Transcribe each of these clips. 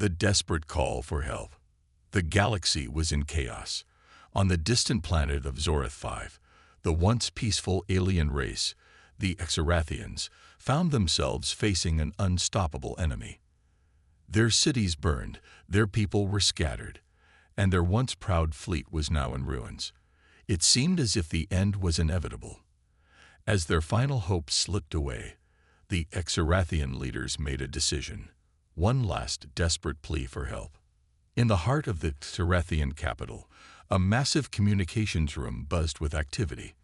The desperate call for help. The galaxy was in chaos. On the distant planet of Zoreth 5, the once peaceful alien race, the Exarathians, found themselves facing an unstoppable enemy. Their cities burned, their people were scattered, and their once proud fleet was now in ruins. It seemed as if the end was inevitable. As their final hopes slipped away, the Exarathian leaders made a decision. One last desperate plea for help. In the heart of the Exarathian capital, a massive communications room buzzed with activity.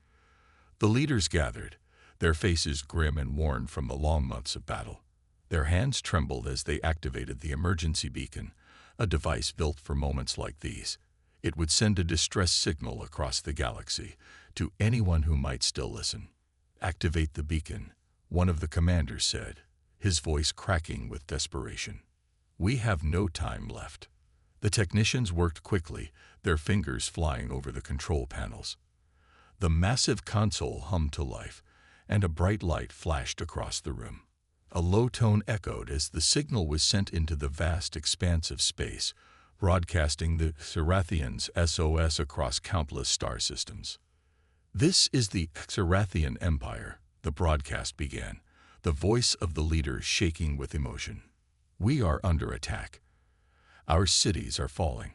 The leaders gathered, their faces grim and worn from the long months of battle. Their hands trembled as they activated the emergency beacon, a device built for moments like these. It would send a distress signal across the galaxy to anyone who might still listen. "Activate the beacon," one of the commanders said, his voice cracking with desperation. "We have no time left." The technicians worked quickly, their fingers flying over the control panels. The massive console hummed to life, and a bright light flashed across the room. A low tone echoed as the signal was sent into the vast expanse of space, broadcasting the Exarathians' SOS across countless star systems. "This is the Exarathian Empire," the broadcast began, the voice of the leader shaking with emotion. "We are under attack. Our cities are falling.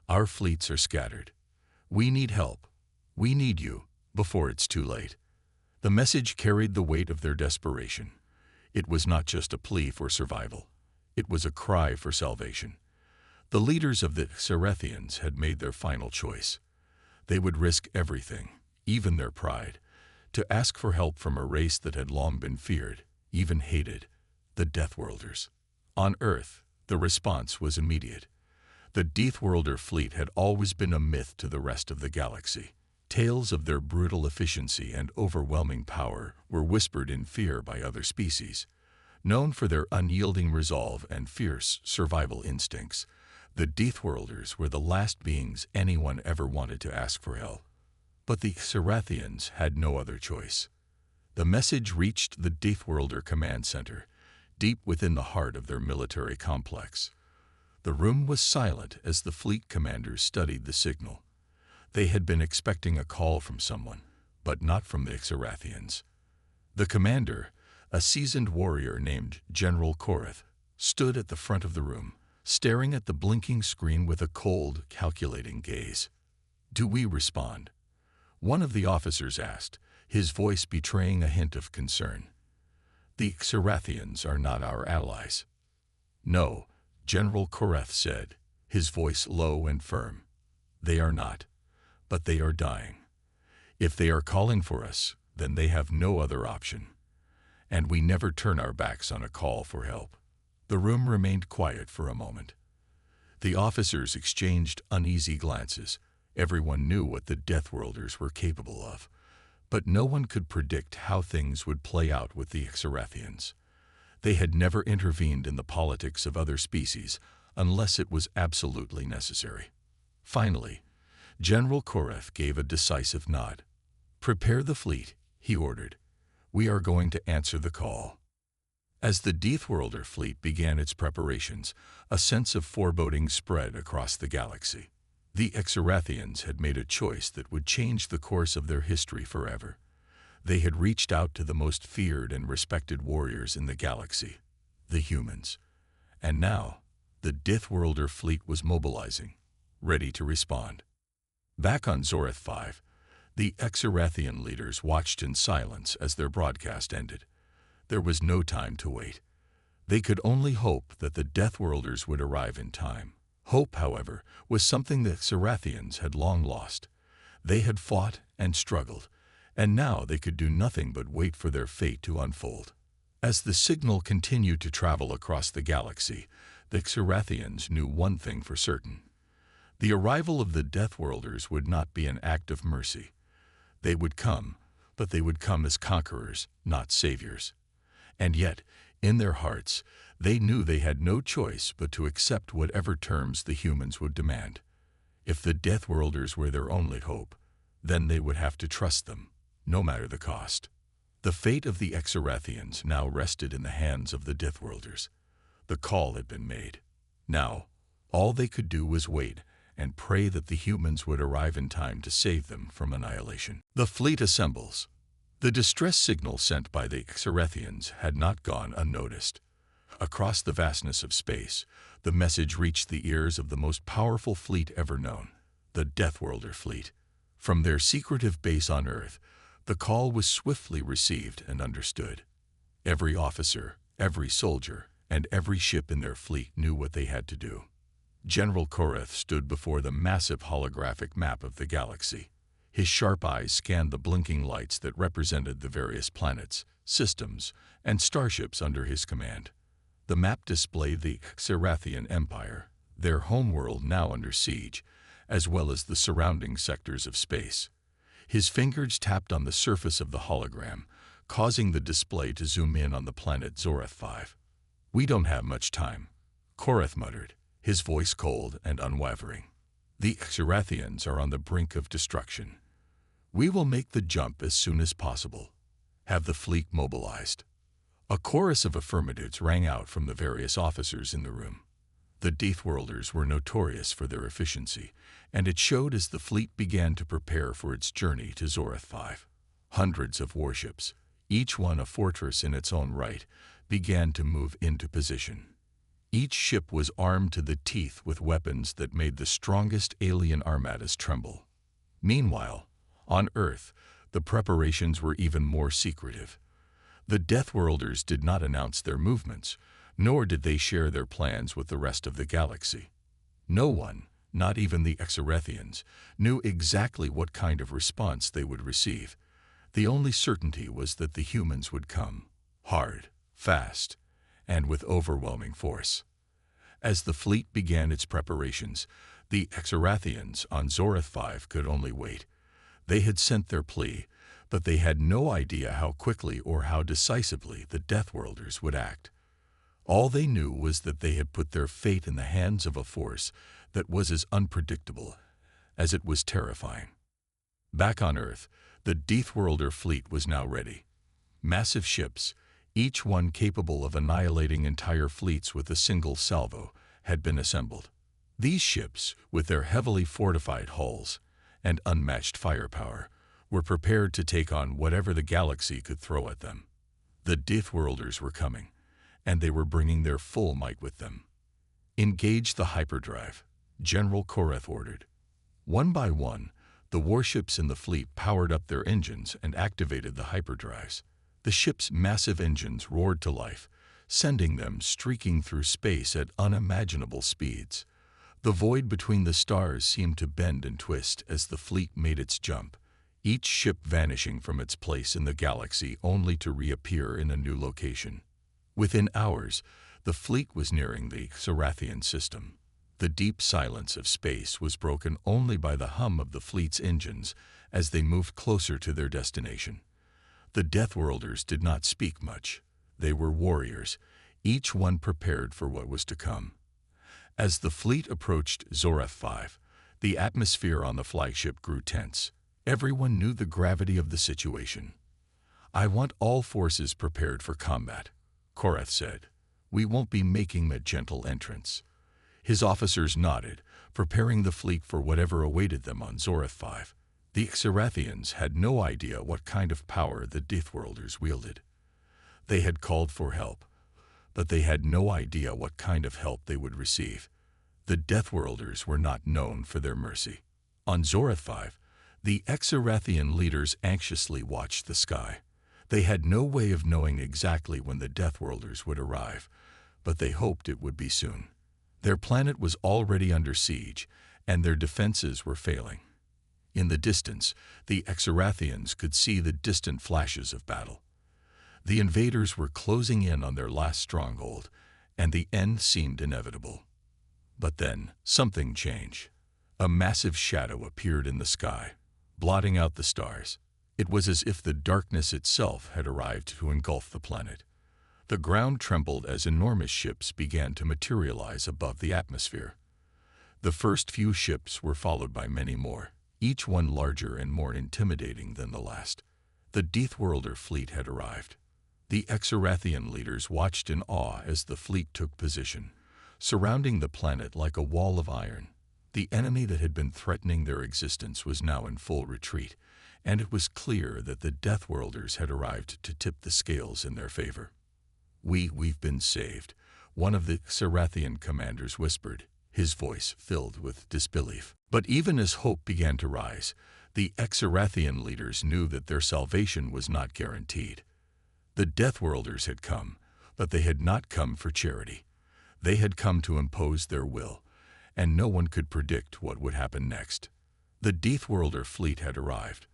Our fleets are scattered. We need help. We need you, before it's too late." The message carried the weight of their desperation. It was not just a plea for survival. It was a cry for salvation. The leaders of the Exarathians had made their final choice. They would risk everything, even their pride, to ask for help from a race that had long been feared, even hated, the Deathworlders. On Earth, the response was immediate. The Deathworlder fleet had always been a myth to the rest of the galaxy. Tales of their brutal efficiency and overwhelming power were whispered in fear by other species. Known for their unyielding resolve and fierce survival instincts, the Deathworlders were the last beings anyone ever wanted to ask for help. But the Exarathians had no other choice. The message reached the Deathworlder command center, deep within the heart of their military complex. The room was silent as the fleet commanders studied the signal. They had been expecting a call from someone, but not from the Exarathians. The commander, a seasoned warrior named General Koreth, stood at the front of the room, staring at the blinking screen with a cold, calculating gaze. "Do we respond?" one of the officers asked, his voice betraying a hint of concern. "The Exarathians are not our allies." "No," General Koreth said, his voice low and firm. "They are not. But they are dying. If they are calling for us, then they have no other option. And we never turn our backs on a call for help." The room remained quiet for a moment. The officers exchanged uneasy glances. Everyone knew what the Deathworlders were capable of, but no one could predict how things would play out with the Exarathians. They had never intervened in the politics of other species unless it was absolutely necessary. Finally, General Koreth gave a decisive nod. "Prepare the fleet," he ordered. "We are going to answer the call." As the Deathworlder fleet began its preparations, a sense of foreboding spread across the galaxy. The Exarathians had made a choice that would change the course of their history forever. They had reached out to the most feared and respected warriors in the galaxy, the humans. And now, the Deathworlder fleet was mobilizing, ready to respond. Back on Zoreth 5, the Exarathian leaders watched in silence as their broadcast ended. There was no time to wait. They could only hope that the Deathworlders would arrive in time. Hope, however, was something the Exarathians had long lost. They had fought and struggled, and now they could do nothing but wait for their fate to unfold. As the signal continued to travel across the galaxy, the Exarathians knew one thing for certain. The arrival of the Deathworlders would not be an act of mercy. They would come, but they would come as conquerors, not saviors. And yet, in their hearts, they knew they had no choice but to accept whatever terms the humans would demand. If the Deathworlders were their only hope, then they would have to trust them, no matter the cost. The fate of the Exarathians now rested in the hands of the Deathworlders. The call had been made. Now, all they could do was wait and pray that the humans would arrive in time to save them from annihilation. The fleet assembles. The distress signal sent by the Xerethians had not gone unnoticed. Across the vastness of space, the message reached the ears of the most powerful fleet ever known, the Deathworlder fleet. From their secretive base on Earth, the call was swiftly received and understood. Every officer, every soldier, and every ship in their fleet knew what they had to do. General Koreth stood before the massive holographic map of the galaxy. His sharp eyes scanned the blinking lights that represented the various planets, systems, and starships under his command. The map displayed the Xerathian Empire, their homeworld now under siege, as well as the surrounding sectors of space. His fingers tapped on the surface of the hologram, causing the display to zoom in on the planet Zoreth 5. "We don't have much time," Koreth muttered, his voice cold and unwavering. "The Xerathians are on the brink of destruction. We will make the jump as soon as possible. Have the fleet mobilized." A chorus of affirmatives rang out from the various officers in the room. The Deathworlders were notorious for their efficiency, and it showed as the fleet began to prepare for its journey to Zoreth 5. Hundreds of warships, each one a fortress in its own right, began to move into position. Each ship was armed to the teeth with weapons that made the strongest alien armadas tremble. Meanwhile, on Earth, the preparations were even more secretive. The Deathworlders did not announce their movements, nor did they share their plans with the rest of the galaxy. No one, not even the Xerethians, knew exactly what kind of response they would receive. The only certainty was that the humans would come, hard, fast, and with overwhelming force. As the fleet began its preparations, the Xerathians on Zoreth 5 could only wait. They had sent their plea, but they had no idea how quickly or how decisively the Deathworlders would act. All they knew was that they had put their fate in the hands of a force that was as unpredictable as it was terrifying. Back on Earth, the Deathworlder fleet was now ready. Massive ships, each one capable of annihilating entire fleets with a single salvo, had been assembled. These ships, with their heavily fortified hulls and unmatched firepower, were prepared to take on whatever the galaxy could throw at them. The Deathworlders were coming, and they were bringing their full might with them. "Engage the hyperdrive," General Koreth ordered. One by one, the warships in the fleet powered up their engines and activated the hyperdrives. The ship's massive engines roared to life, sending them streaking through space at unimaginable speeds. The void between the stars seemed to bend and twist as the fleet made its jump, each ship vanishing from its place in the galaxy only to reappear in a new location. Within hours, the fleet was nearing the Xerathian system. The deep silence of space was broken only by the hum of the fleet's engines as they moved closer to their destination. The Deathworlders did not speak much. They were warriors, each one prepared for what was to come. As the fleet approached Zoreth 5, the atmosphere on the flagship grew tense. Everyone knew the gravity of the situation. "I want all forces prepared for combat," Koreth said. "We won't be making a gentle entrance." His officers nodded, preparing the fleet for whatever awaited them on Zoreth 5. The Xerathians had no idea what kind of power the Deathworlders wielded. They had called for help, but they had no idea what kind of help they would receive. The Deathworlders were not known for their mercy. On Zoreth 5, the Xerathian leaders anxiously watched the sky. They had no way of knowing exactly when the Deathworlders would arrive, but they hoped it would be soon. Their planet was already under siege, and their defenses were failing. In the distance, the Xerathians could see the distant flashes of battle. The invaders were closing in on their last stronghold, and the end seemed inevitable. But then, something changed. A massive shadow appeared in the sky, blotting out the stars. It was as if the darkness itself had arrived to engulf the planet. The ground trembled as enormous ships began to materialize above the atmosphere. The first few ships were followed by many more, each one larger and more intimidating than the last. The Deathworlder fleet had arrived. The Xerathian leaders watched in awe as the fleet took position, surrounding the planet like a wall of iron. The enemy that had been threatening their existence was now in full retreat, and it was clear that the Deathworlders had arrived to tip the scales in their favor. We've been saved," one of the Xarathian commanders whispered, his voice filled with disbelief. But even as hope began to rise, the Xarathian leaders knew that their salvation was not guaranteed. The Deathworlders had come, but they had not come for charity. They had come to impose their will, and no one could predict what would happen next. The Deathworlder fleet had arrived.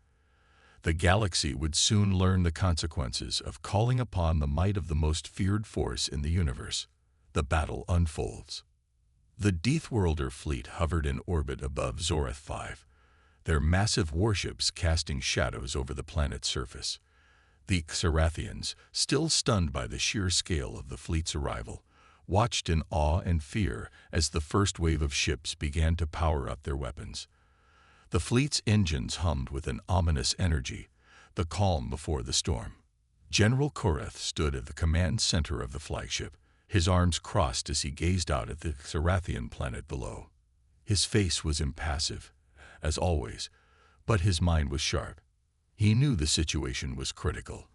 The galaxy would soon learn the consequences of calling upon the might of the most feared force in the universe. The battle unfolds. The Deathworlder fleet hovered in orbit above Zoreth 5, their massive warships casting shadows over the planet's surface. The Xarathians, still stunned by the sheer scale of the fleet's arrival, watched in awe and fear as the first wave of ships began to power up their weapons. The fleet's engines hummed with an ominous energy, the calm before the storm. General Korath stood at the command center of the flagship, his arms crossed as he gazed out at the Xarathian planet below. His face was impassive, as always, but his mind was sharp. He knew the situation was critical.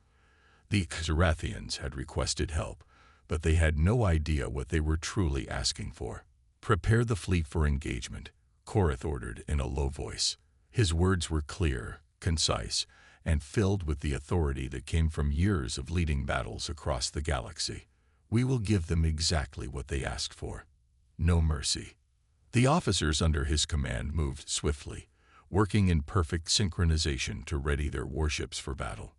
The Xarathians had requested help, but they had no idea what they were truly asking for. "Prepare the fleet for engagement," Korath ordered in a low voice. His words were clear, concise, and filled with the authority that came from years of leading battles across the galaxy. "We will give them exactly what they asked for. No mercy." The officers under his command moved swiftly, working in perfect synchronization to ready their warships for battle.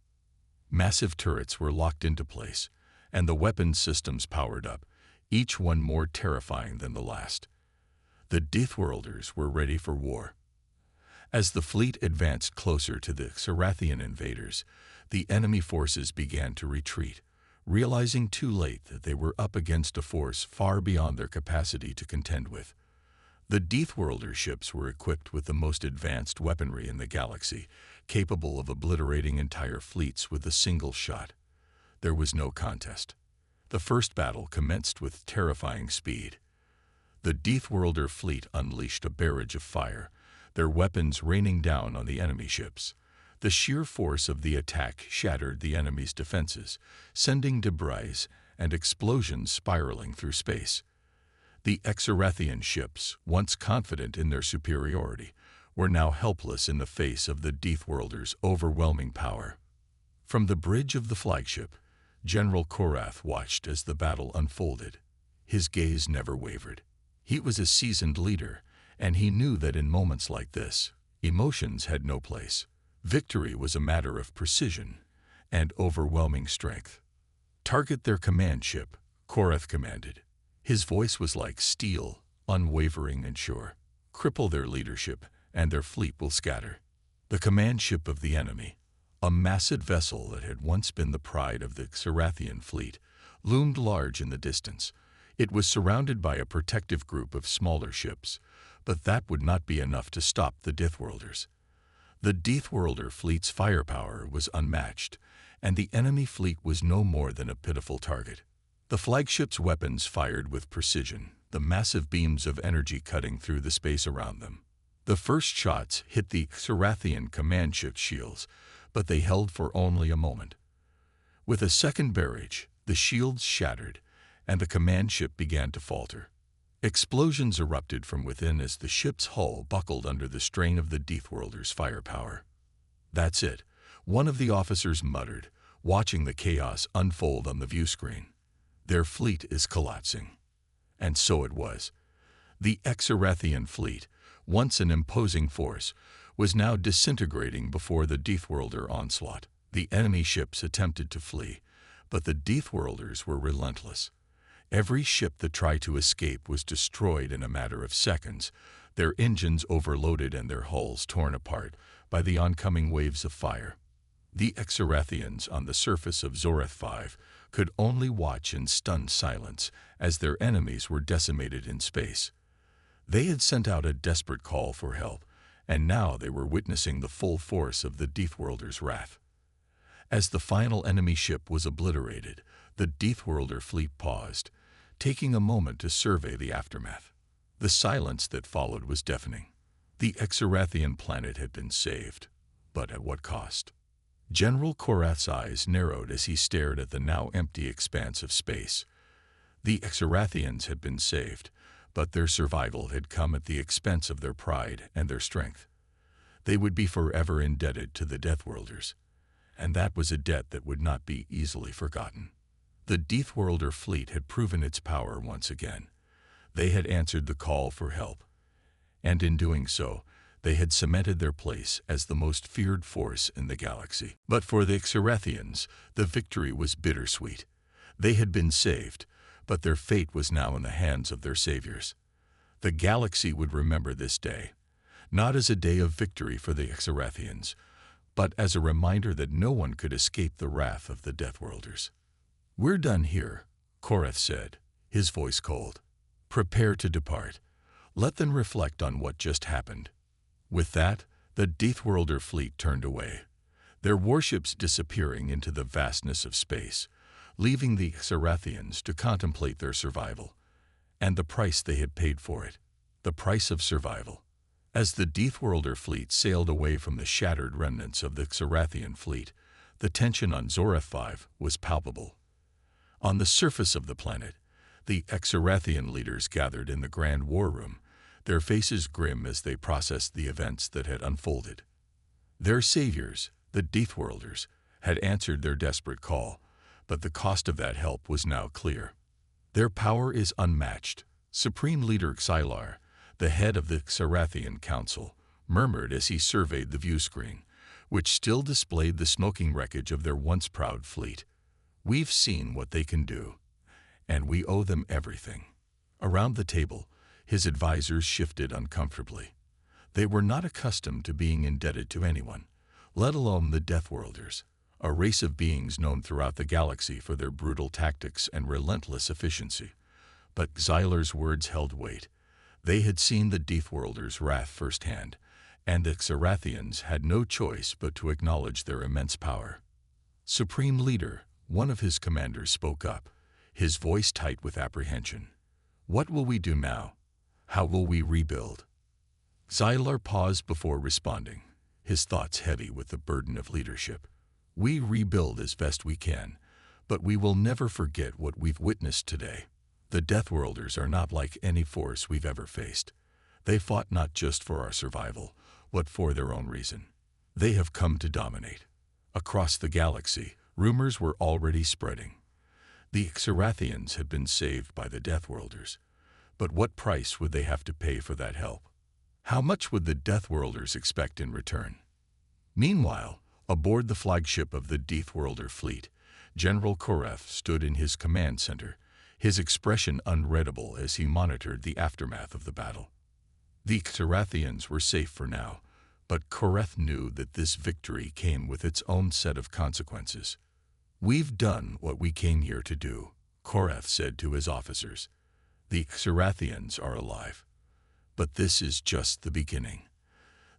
Massive turrets were locked into place, and the weapons systems powered up, each one more terrifying than the last. The Deathworlders were ready for war. As the fleet advanced closer to the Xarathian invaders, the enemy forces began to retreat, realizing too late that they were up against a force far beyond their capacity to contend with. The Deathworlder ships were equipped with the most advanced weaponry in the galaxy, capable of obliterating entire fleets with a single shot. There was no contest. The first battle commenced with terrifying speed. The Deathworlder fleet unleashed a barrage of fire, their weapons raining down on the enemy ships. The sheer force of the attack shattered the enemy's defenses, sending debris and explosions spiraling through space. The Xarathian ships, once confident in their superiority, were now helpless in the face of the Deathworlder's overwhelming power. From the bridge of the flagship, General Korath watched as the battle unfolded. His gaze never wavered. He was a seasoned leader, and he knew that in moments like this, emotions had no place. Victory was a matter of precision and overwhelming strength. "Target their command ship," Korath commanded. His voice was like steel, unwavering and sure. "Cripple their leadership, and their fleet will scatter." The command ship of the enemy, a massive vessel that had once been the pride of the Xarathian fleet, loomed large in the distance. It was surrounded by a protective group of smaller ships, but that would not be enough to stop the Deathworlders. The Deathworlder fleet's firepower was unmatched, and the enemy fleet was no more than a pitiful target. The flagship's weapons fired with precision, the massive beams of energy cutting through the space around them. The first shots hit the Xarathian command ship's shields, but they held for only a moment. With a second barrage, the shields shattered, and the command ship began to falter. Explosions erupted from within as the ship's hull buckled under the strain of the Deathworlder's firepower. "That's it," one of the officers muttered, watching the chaos unfold on the view screen. "Their fleet is collapsing." And so it was. The Xarathian fleet, once an imposing force, was now disintegrating before the Deathworlder onslaught. The enemy ships attempted to flee, but the Deathworlders were relentless. Every ship that tried to escape was destroyed in a matter of seconds, their engines overloaded and their hulls torn apart by the oncoming waves of fire. The Xarathians on the surface of Zoreth 5 could only watch in stunned silence as their enemies were decimated in space. They had sent out a desperate call for help, and now they were witnessing the full force of the Deathworlder's wrath. As the final enemy ship was obliterated, the Deathworlder fleet paused, taking a moment to survey the aftermath. The silence that followed was deafening. The Exarathian planet had been saved, but at what cost? General Korath's eyes narrowed as he stared at the now empty expanse of space. The Exarathians had been saved, but their survival had come at the expense of their pride and their strength. They would be forever indebted to the Deathworlders, and that was a debt that would not be easily forgotten. The Deathworlder fleet had proven its power once again. They had answered the call for help, and in doing so, they had cemented their place as the most feared force in the galaxy. But for the Exarathians, the victory was bittersweet. They had been saved, but their fate was now in the hands of their saviors. The galaxy would remember this day, not as a day of victory for the Exarathians, but as a reminder that no one could escape the wrath of the Deathworlders. "We're done here," Korath said, his voice cold. "Prepare to depart. Let them reflect on what just happened." With that, the Deathworlder fleet turned away, their warships disappearing into the vastness of space, leaving the Exarathians to contemplate their survival, and the price they had paid for it, the price of survival. As the Deathworlder fleet sailed away from the shattered remnants of the Exarathian fleet, the tension on Zorath 5 was palpable. On the surface of the planet, the Exarathian leaders gathered in the Grand War Room, their faces grim as they processed the events that had unfolded. Their saviors, the Deathworlders, had answered their desperate call, but the cost of that help was now clear. "Their power is unmatched," Supreme Leader Xylar, the head of the Exarathian Council, murmured as he surveyed the viewscreen, which still displayed the smoking wreckage of their once proud fleet. "We've seen what they can do, and we owe them everything." Around the table, his advisors shifted uncomfortably. They were not accustomed to being indebted to anyone, let alone the Deathworlders, a race of beings known throughout the galaxy for their brutal tactics and relentless efficiency. But Xylar's words held weight. They had seen the Deathworlders' wrath firsthand, and the Exarathians had no choice but to acknowledge their immense power. "Supreme Leader," one of his commanders spoke up, his voice tight with apprehension. "What will we do now? How will we rebuild?" Xylar paused before responding, his thoughts heavy with the burden of leadership. "We rebuild as best we can, but we will never forget what we've witnessed today. The Deathworlders are not like any force we've ever faced. They fought not just for our survival, but for their own reason. They have come to dominate." Across the galaxy, rumors were already spreading. The Exarathians had been saved by the Deathworlders, but what price would they have to pay for that help? How much would the Deathworlders expect in return? Meanwhile, aboard the flagship of the Deathworlder fleet, General Korath stood in his command center, his expression unreadable as he monitored the aftermath of the battle. The Exarathians were safe for now, but Korath knew that this victory came with its own set of consequences. "We've done what we came here to do," Korath said to his officers. "The Exarathians are alive, but this is just the beginning.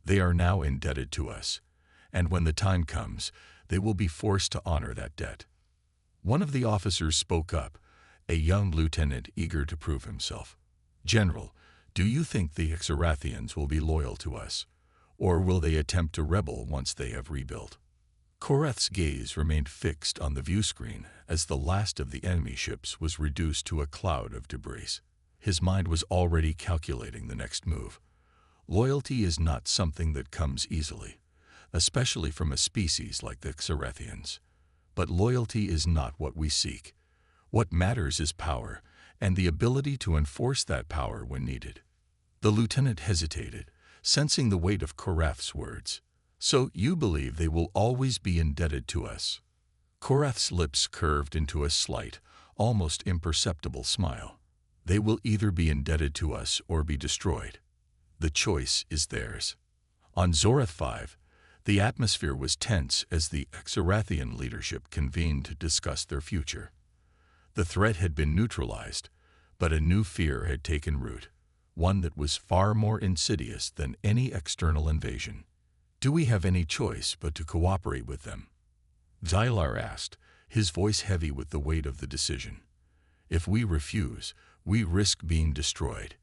They are now indebted to us, and when the time comes, they will be forced to honor that debt." One of the officers spoke up, a young lieutenant eager to prove himself. "General, do you think the Exarathians will be loyal to us, or will they attempt to rebel once they have rebuilt?" Korath's gaze remained fixed on the viewscreen as the last of the enemy ships was reduced to a cloud of debris. His mind was already calculating the next move. Loyalty is not something that comes easily, especially from a species like the Exarathians. But loyalty is not what we seek. What matters is power, and the ability to enforce that power when needed. The lieutenant hesitated, sensing the weight of Korath's words. "So you believe they will always be indebted to us?" Korath's lips curved into a slight, almost imperceptible smile. "They will either be indebted to us or be destroyed. The choice is theirs." On Zorath 5, the atmosphere was tense as the Exarathian leadership convened to discuss their future. The threat had been neutralized, but a new fear had taken root, one that was far more insidious than any external invasion. "Do we have any choice but to cooperate with them?" Xylar asked, his voice heavy with the weight of the decision. If we refuse, we risk being destroyed.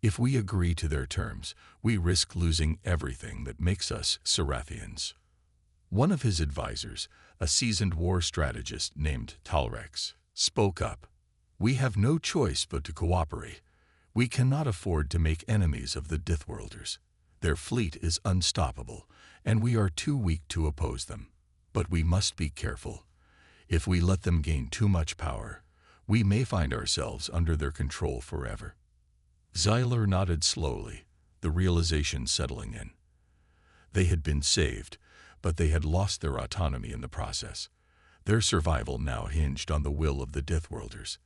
If we agree to their terms, we risk losing everything that makes us Sarathians. One of his advisors, a seasoned war strategist named Talrex, spoke up. We have no choice but to cooperate. We cannot afford to make enemies of the Deathworlders. Their fleet is unstoppable, and we are too weak to oppose them. But we must be careful. If we let them gain too much power, we may find ourselves under their control forever. Xylar nodded slowly, the realization settling in. They had been saved, but they had lost their autonomy in the process. Their survival now hinged on the will of the Deathworlders.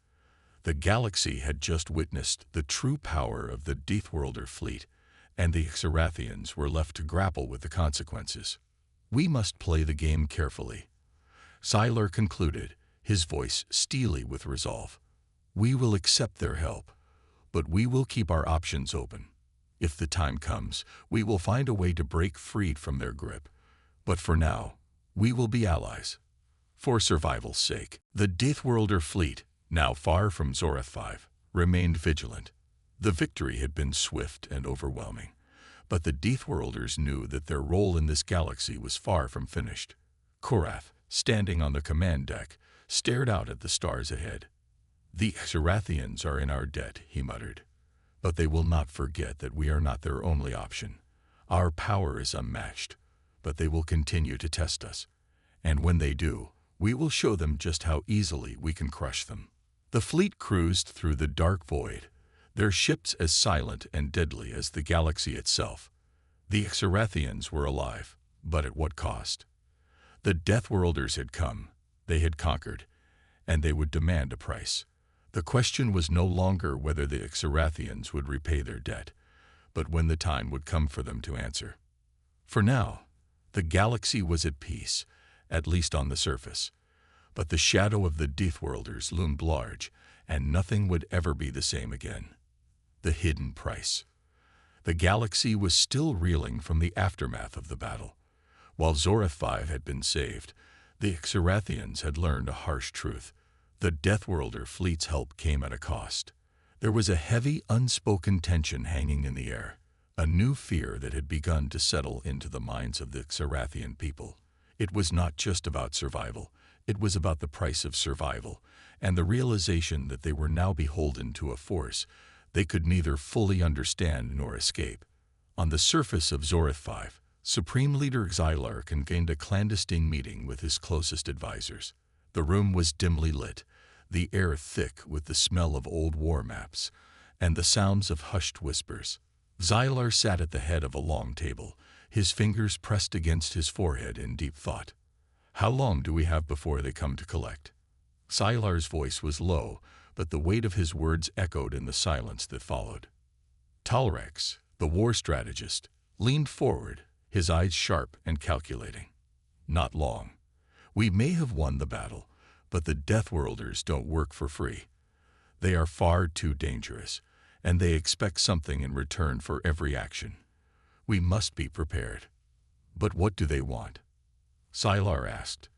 The galaxy had just witnessed the true power of the Deathworlder fleet, and the Sarathians were left to grapple with the consequences. We must play the game carefully. Xylar concluded, his voice steely with resolve. We will accept their help, but we will keep our options open. If the time comes, we will find a way to break free from their grip. But for now, we will be allies. For survival's sake, the Deathworlder fleet, now far from Zorath 5, remained vigilant. The victory had been swift and overwhelming, but the Deathworlders knew that their role in this galaxy was far from finished. Korath, standing on the command deck, stared out at the stars ahead. The Sarathians are in our debt, he muttered. But they will not forget that we are not their only option. Our power is unmatched, but they will continue to test us. And when they do, we will show them just how easily we can crush them. The fleet cruised through the dark void, their ships as silent and deadly as the galaxy itself. The Sarathians were alive, but at what cost? The Deathworlders had come, they had conquered, and they would demand a price. The question was no longer whether the Sarathians would repay their debt, but when the time would come for them to answer. For now, the galaxy was at peace, at least on the surface. But the shadow of the Deathworlders loomed large, and nothing would ever be the same again. The hidden price. The galaxy was still reeling from the aftermath of the battle. While Zorath 5 had been saved, the Sarathians had learned a harsh truth. The Deathworlder fleet's help came at a cost. There was a heavy, unspoken tension hanging in the air, a new fear that had begun to settle into the minds of the Sarathian people. It was not just about survival. It was about the price of survival, and the realization that they were now beholden to a force they could neither fully understand nor escape. On the surface of Zorath 5, Supreme Leader Xylar convened a clandestine meeting with his closest advisors. The room was dimly lit, the air thick with the smell of old war maps, and the sounds of hushed whispers. Xylar sat at the head of a long table, his fingers pressed against his forehead in deep thought. How long do we have before they come to collect? Xylar's voice was low, but the weight of his words echoed in the silence that followed. Talrex, the war strategist, leaned forward, his eyes sharp and calculating. Not long. We may have won the battle, but the Deathworlders don't work for free. They are far too dangerous, and they expect something in return for every action. We must be prepared. But what do they want? Xylar asked.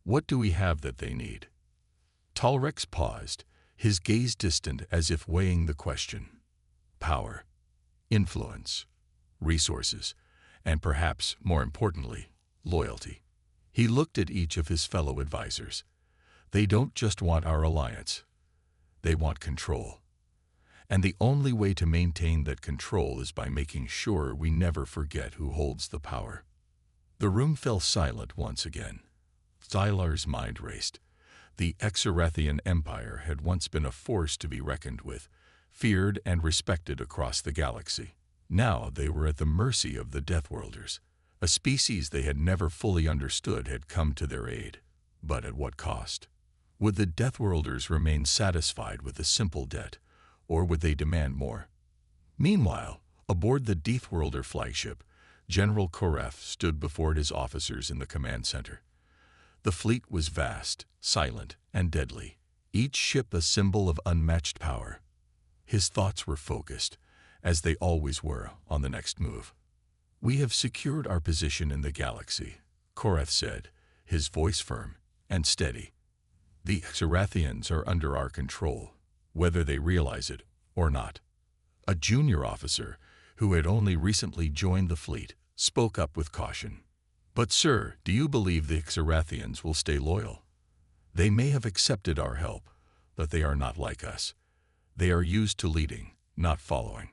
What do we have that they need? Talrex paused, his gaze distant as if weighing the question. Power, influence, resources, and perhaps, more importantly, loyalty. He looked at each of his fellow advisors. They don't just want our alliance. They want control. And the only way to maintain that control is by making sure we never forget who holds the power. The room fell silent once again. Xylar's mind raced. The Sarathian Empire had once been a force to be reckoned with, feared and respected across the galaxy. Now they were at the mercy of the Deathworlders. A species they had never fully understood had come to their aid. But at what cost? Would the Deathworlders remain satisfied with a simple debt, or would they demand more? Meanwhile, aboard the Deathworlder flagship, General Korath stood before his officers in the command center. The fleet was vast, silent, and deadly, each ship a symbol of unmatched power. His thoughts were focused, as they always were, on the next move. We have secured our position in the galaxy, Korath said, his voice firm and steady. The Exarathians are under our control, whether they realize it or not. A junior officer, who had only recently joined the fleet, spoke up with caution. But sir, do you believe the Exarathians will stay loyal? They may have accepted our help, but they are not like us. They are used to leading, not following.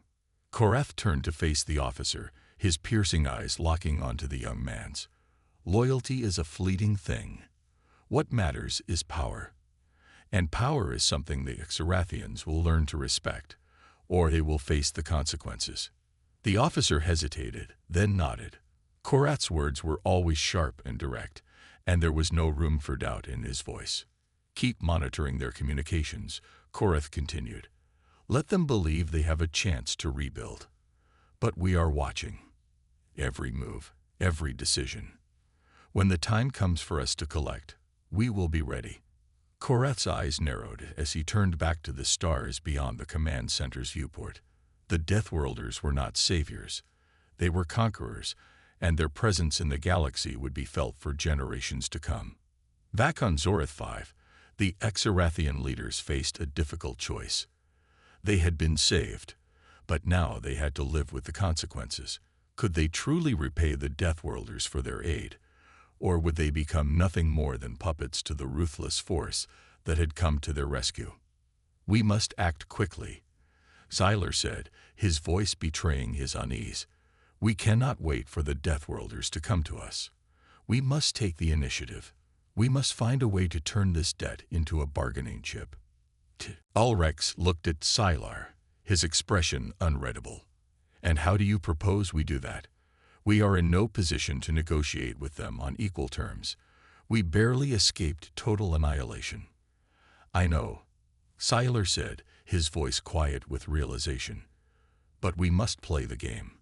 Korath turned to face the officer, his piercing eyes locking onto the young man's. Loyalty is a fleeting thing. What matters is power. And power is something the Exarathians will learn to respect, or they will face the consequences. The officer hesitated, then nodded. Korath's words were always sharp and direct, and there was no room for doubt in his voice. Keep monitoring their communications, Korath continued. Let them believe they have a chance to rebuild. But we are watching. Every move, every decision. When the time comes for us to collect, we will be ready. Korath's eyes narrowed as he turned back to the stars beyond the command center's viewport. The Deathworlders were not saviors. They were conquerors, and their presence in the galaxy would be felt for generations to come. Back on Zorath 5, the Exarathian leaders faced a difficult choice. They had been saved, but now they had to live with the consequences. Could they truly repay the Deathworlders for their aid, or would they become nothing more than puppets to the ruthless force that had come to their rescue? We must act quickly, Xyler said, his voice betraying his unease. We cannot wait for the Deathworlders to come to us. We must take the initiative. We must find a way to turn this debt into a bargaining chip. Ulrex looked at Xyler, his expression unreadable. And how do you propose we do that? We are in no position to negotiate with them on equal terms. We barely escaped total annihilation. I know, Xyler said, his voice quiet with realization. But we must play the game.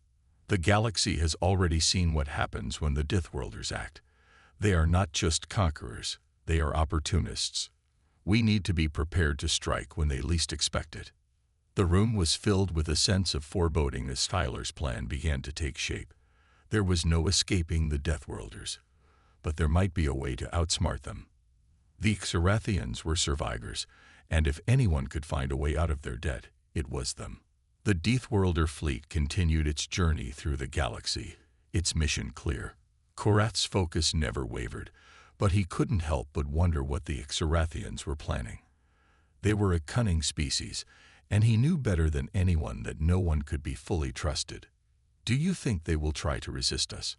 The galaxy has already seen what happens when the Deathworlders act. They are not just conquerors, they are opportunists. We need to be prepared to strike when they least expect it. The room was filled with a sense of foreboding as Xyler's plan began to take shape. There was no escaping the Deathworlders, but there might be a way to outsmart them. The Exarathians were survivors, and if anyone could find a way out of their debt, it was them. The Deathworlder fleet continued its journey through the galaxy, its mission clear. Korath's focus never wavered, but he couldn't help but wonder what the Exarathians were planning. They were a cunning species, and he knew better than anyone that no one could be fully trusted. Do you think they will try to resist us?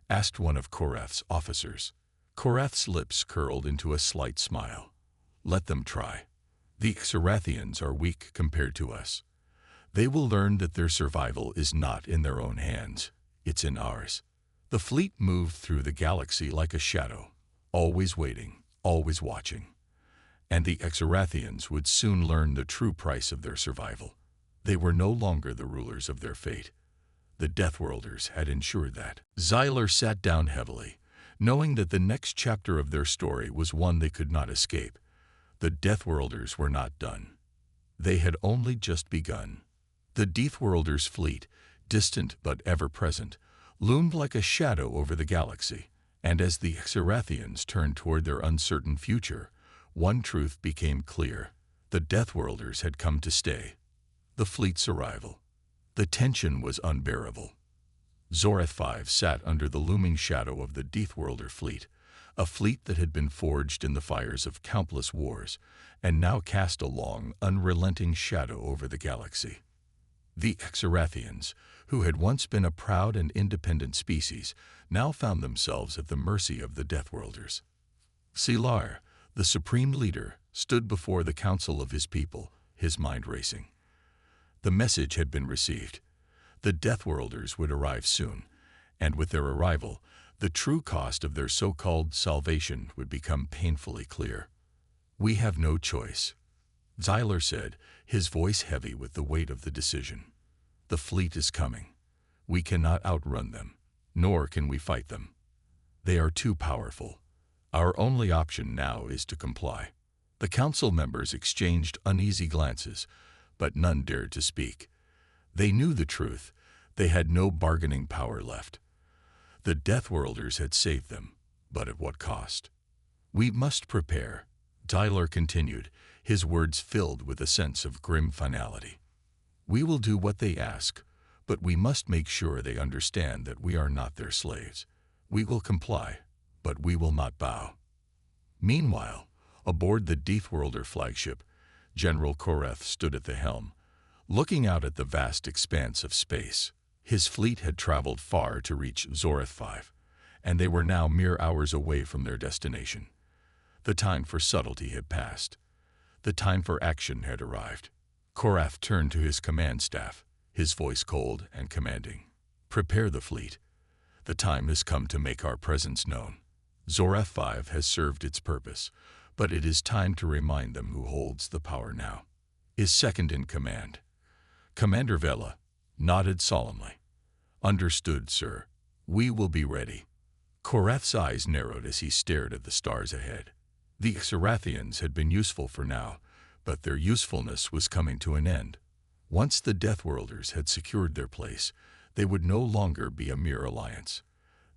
Asked one of Korath's officers. Korath's lips curled into a slight smile. Let them try. The Exarathians are weak compared to us. They will learn that their survival is not in their own hands, it's in ours. The fleet moved through the galaxy like a shadow, always waiting, always watching. And the Exarathians would soon learn the true price of their survival. They were no longer the rulers of their fate. The Deathworlders had ensured that. Xyler sat down heavily, knowing that the next chapter of their story was one they could not escape. The Deathworlders were not done. They had only just begun. The Deathworlders' fleet, distant but ever-present, loomed like a shadow over the galaxy, and as the Exarathians turned toward their uncertain future, one truth became clear. The Deathworlders had come to stay. The fleet's arrival. The tension was unbearable. Zorath 5 sat under the looming shadow of the Deathworlder fleet, a fleet that had been forged in the fires of countless wars, and now cast a long, unrelenting shadow over the galaxy. The Exarathians, who had once been a proud and independent species, now found themselves at the mercy of the Deathworlders. Xyler, the supreme leader, stood before the council of his people, his mind racing. The message had been received. The Deathworlders would arrive soon, and with their arrival, the true cost of their so-called salvation would become painfully clear. We have no choice, Xyler said, his voice heavy with the weight of the decision. The fleet is coming. We cannot outrun them, nor can we fight them. They are too powerful. Our only option now is to comply. The council members exchanged uneasy glances, but none dared to speak. They knew the truth. They had no bargaining power left. The Deathworlders had saved them, but at what cost? We must prepare, Tyler continued, his words filled with a sense of grim finality. We will do what they ask, but we must make sure they understand that we are not their slaves. We will comply, but we will not bow. Meanwhile, aboard the Deathworlder flagship, General Koreth stood at the helm, looking out at the vast expanse of space. His fleet had traveled far to reach Zorath 5, and they were now mere hours away from their destination. The time for subtlety had passed. The time for action had arrived. Koreth turned to his command staff, his voice cold and commanding. Prepare the fleet. The time has come to make our presence known. Zorath 5 has served its purpose, but it is time to remind them who holds the power now. Is second in command. Commander Vela nodded solemnly. Understood, sir. We will be ready. Koreth's eyes narrowed as he stared at the stars ahead. The Xerathians had been useful for now, but their usefulness was coming to an end. Once the Deathworlders had secured their place, they would no longer be a mere alliance.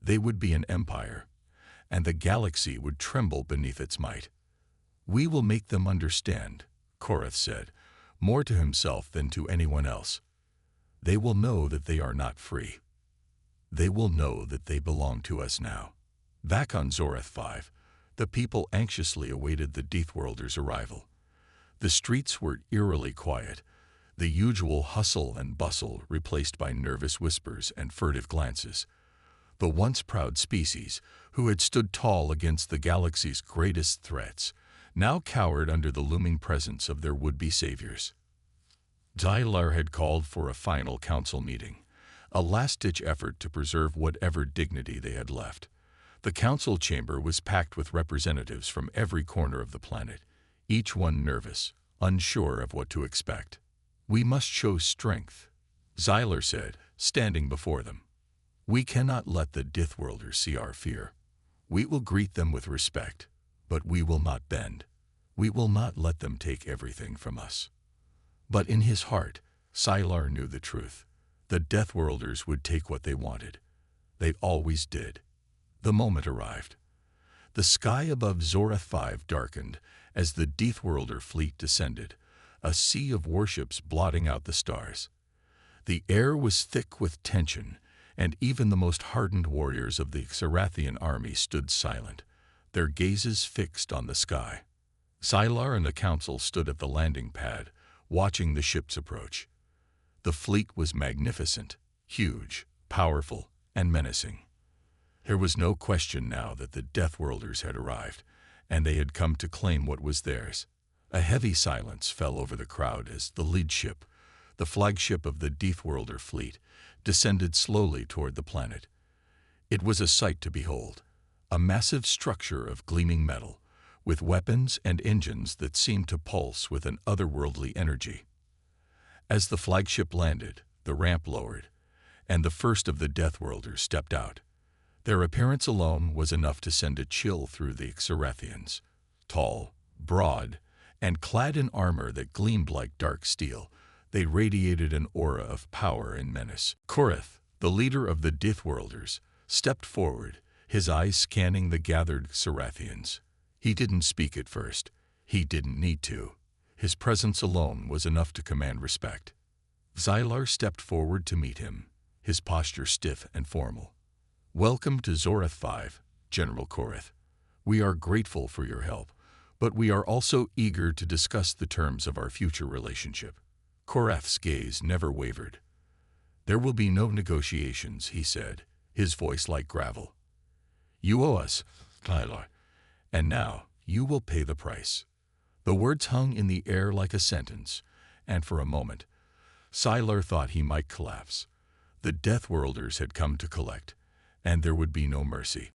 They would be an empire, and the galaxy would tremble beneath its might. We will make them understand, Koreth said, more to himself than to anyone else. They will know that they are not free. They will know that they belong to us now. Back on Zorath 5, the people anxiously awaited the Deathworlders' arrival. The streets were eerily quiet, the usual hustle and bustle replaced by nervous whispers and furtive glances. The once proud species, who had stood tall against the galaxy's greatest threats, now cowered under the looming presence of their would-be saviors. Tyler had called for a final council meeting, a last-ditch effort to preserve whatever dignity they had left. The council chamber was packed with representatives from every corner of the planet, each one nervous, unsure of what to expect. We must show strength, Zyler said, standing before them. We cannot let the Deathworlders see our fear. We will greet them with respect, but we will not bend. We will not let them take everything from us. But in his heart, Sylar knew the truth. The Deathworlders would take what they wanted. They always did. The moment arrived. The sky above Zorath 5 darkened as the Deathworlder fleet descended, a sea of warships blotting out the stars. The air was thick with tension, and even the most hardened warriors of the Xerathian army stood silent, their gazes fixed on the sky. Sylar and the council stood at the landing pad, watching the ships approach. The fleet was magnificent, huge, powerful, and menacing. There was no question now that the Deathworlders had arrived, and they had come to claim what was theirs. A heavy silence fell over the crowd as the lead ship, the flagship of the Deathworlder fleet, descended slowly toward the planet. It was a sight to behold, a massive structure of gleaming metal, with weapons and engines that seemed to pulse with an otherworldly energy. As the flagship landed, the ramp lowered, and the first of the Deathworlders stepped out. Their appearance alone was enough to send a chill through the Xerathians. Tall, broad, and clad in armor that gleamed like dark steel, they radiated an aura of power and menace. Koreth, the leader of the Deathworlders, stepped forward, his eyes scanning the gathered Xerathians. He didn't speak at first. He didn't need to. His presence alone was enough to command respect. Zylar stepped forward to meet him, his posture stiff and formal. Welcome to Zorath 5, General Koreth. We are grateful for your help, but we are also eager to discuss the terms of our future relationship. Koreth's gaze never wavered. There will be no negotiations, he said, his voice like gravel. You owe us, Tyler, and now you will pay the price. The words hung in the air like a sentence, and for a moment, Sylar thought he might collapse. The Deathworlders had come to collect, and there would be no mercy.